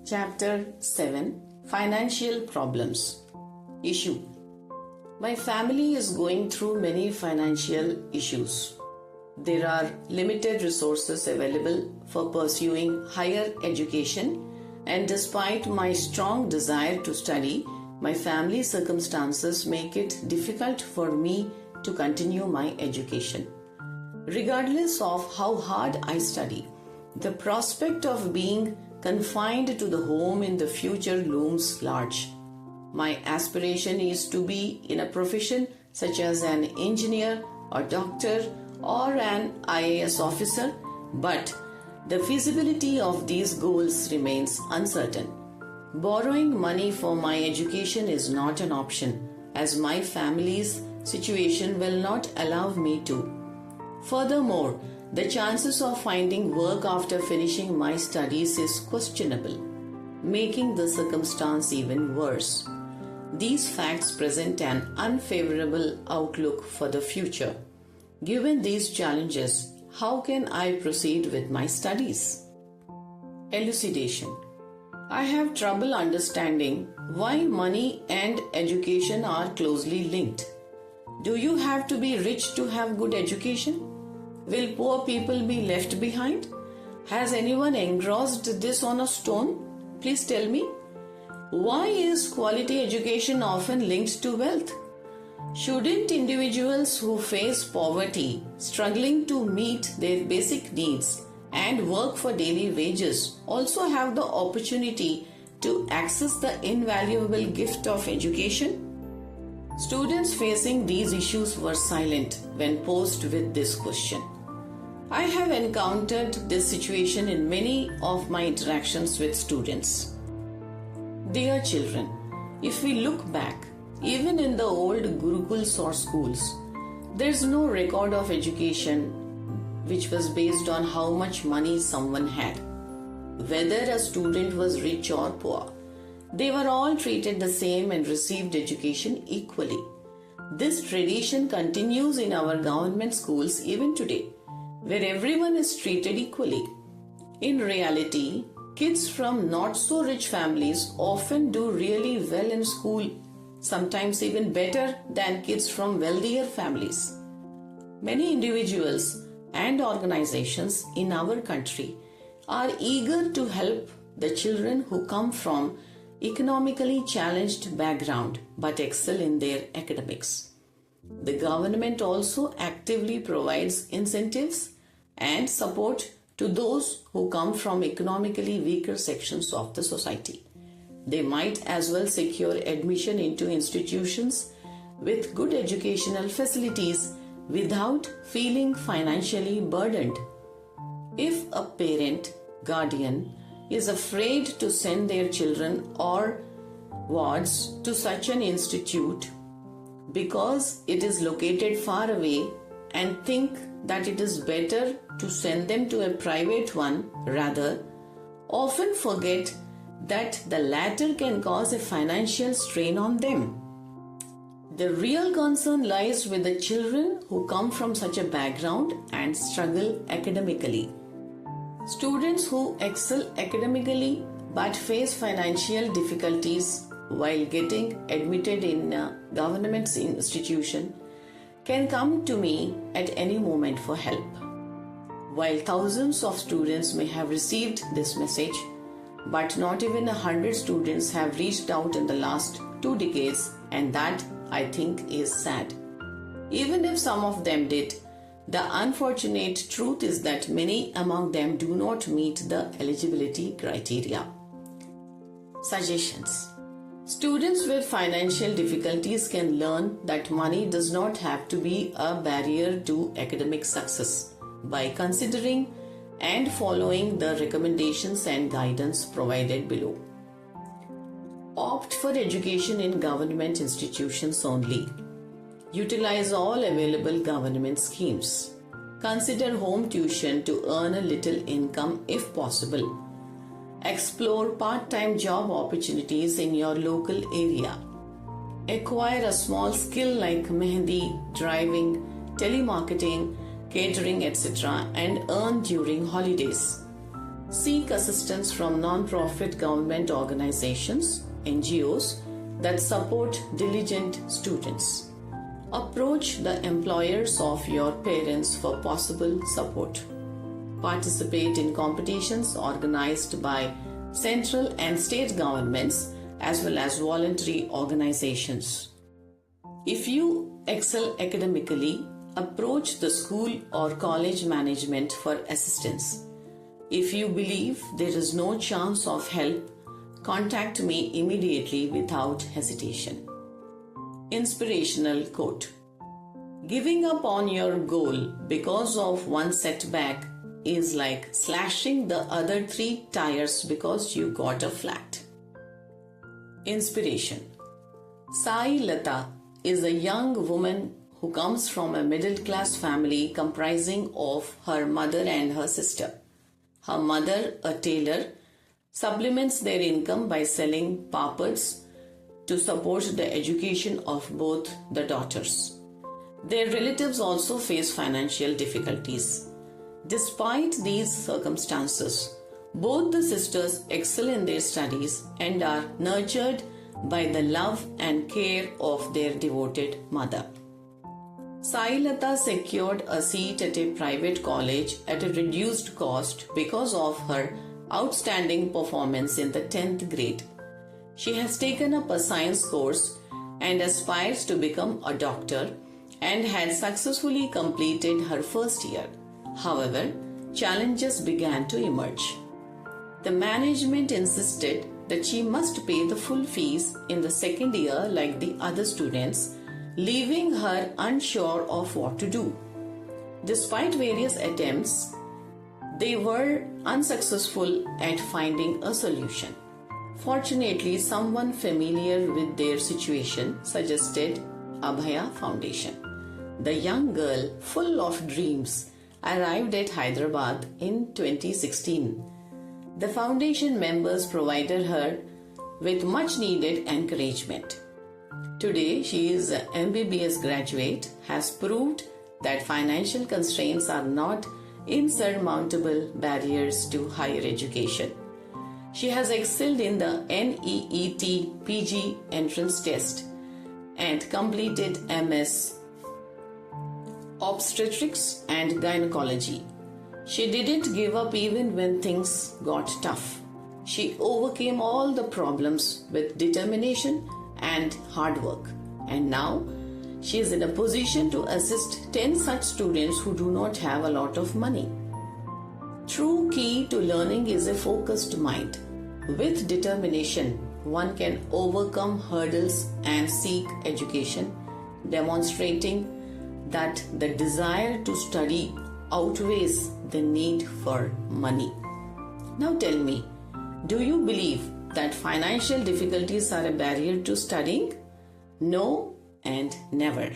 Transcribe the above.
Chapter 7 Financial Problems. Issue. My family is going through many financial issues. There are limited resources available for pursuing higher education, and despite my strong desire to study, my family circumstances make it difficult for me to continue my education. Regardless of how hard I study, the prospect of being confined to the home in the future looms large. My aspiration is to be in a profession such as an engineer or doctor or an IAS officer, but the feasibility of these goals remains uncertain. Borrowing money for my education is not an option, as my family's situation will not allow me to. Furthermore, the chances of finding work after finishing my studies is questionable, making the circumstance even worse. These facts present an unfavorable outlook for the future. Given these challenges, how can I proceed with my studies? Elucidation. I have trouble understanding why money and education are closely linked. Do you have to be rich to have good education? Will poor people be left behind? Has anyone engrossed this on a stone? Please tell me. Why is quality education often linked to wealth? Shouldn't individuals who face poverty, struggling to meet their basic needs and work for daily wages, also have the opportunity to access the invaluable gift of education? Students facing these issues were silent when posed with this question. I have encountered this situation in many of my interactions with students. Dear children, if we look back, even in the old gurukuls or schools, there is no record of education which was based on how much money someone had. Whether a student was rich or poor, they were all treated the same and received education equally. This tradition continues in our government schools even today, where everyone is treated equally. In reality, kids from not so rich families often do really well in school, sometimes even better than kids from wealthier families. Many individuals and organizations in our country are eager to help the children who come from economically challenged background but excel in their academics. The government also actively provides incentives and support to those who come from economically weaker sections of the society. They might as well secure admission into institutions with good educational facilities without feeling financially burdened. If a parent, guardian, is afraid to send their children or wards to such an institute because it is located far away and think that it is better to send them to a private one rather, often forget that the latter can cause a financial strain on them. The real concern lies with the children who come from such a background and struggle academically. Students who excel academically but face financial difficulties while getting admitted in a government institution can come to me at any moment for help. While thousands of students may have received this message, but not even 100 students have reached out in the last 2 decades, and that I think is sad. Even if some of them did, the unfortunate truth is that many among them do not meet the eligibility criteria. Suggestions. Students with financial difficulties can learn that money does not have to be a barrier to academic success by considering and following the recommendations and guidance provided below. Opt for education in government institutions only. Utilize all available government schemes. Consider home tuition to earn a little income if possible. Explore part-time job opportunities in your local area. Acquire a small skill like mehndi, driving, telemarketing, catering, etc. and earn during holidays. Seek assistance from non-profit government organizations, NGOs, that support diligent students. Approach the employers of your parents for possible support. Participate in competitions organized by central and state governments as well as voluntary organizations. If you excel academically, approach the school or college management for assistance. If you believe there is no chance of help, contact me immediately without hesitation. Inspirational quote: Giving up on your goal because of one setback is like slashing the other 3 tires because you got a flat. Inspiration: Sai Lata is a young woman who comes from a middle-class family comprising of her mother and her sister. Her mother, a tailor, supplements their income by selling papads to support the education of both the daughters. Their relatives also face financial difficulties. Despite these circumstances, both the sisters excel in their studies and are nurtured by the love and care of their devoted mother. Sai Lata secured a seat at a private college at a reduced cost because of her outstanding performance in the 10th grade. She has taken up a science course and aspires to become a doctor and had successfully completed her first year. However, challenges began to emerge. The management insisted that she must pay the full fees in the second year like the other students, leaving her unsure of what to do. Despite various attempts, they were unsuccessful at finding a solution. Fortunately, someone familiar with their situation suggested Abhaya Foundation. The young girl, full of dreams, arrived at Hyderabad in 2016. The foundation members provided her with much needed encouragement. Today, she is an MBBS graduate, has proved that financial constraints are not insurmountable barriers to higher education. She has excelled in the NEET PG entrance test and completed MS Obstetrics and Gynecology. She didn't give up even when things got tough. She overcame all the problems with determination and hard work. And now, she is in a position to assist 10 such students who do not have a lot of money. True key to learning is a focused mind. With determination, one can overcome hurdles and seek education, demonstrating that the desire to study outweighs the need for money. Now tell me, do you believe that financial difficulties are a barrier to studying? No and never.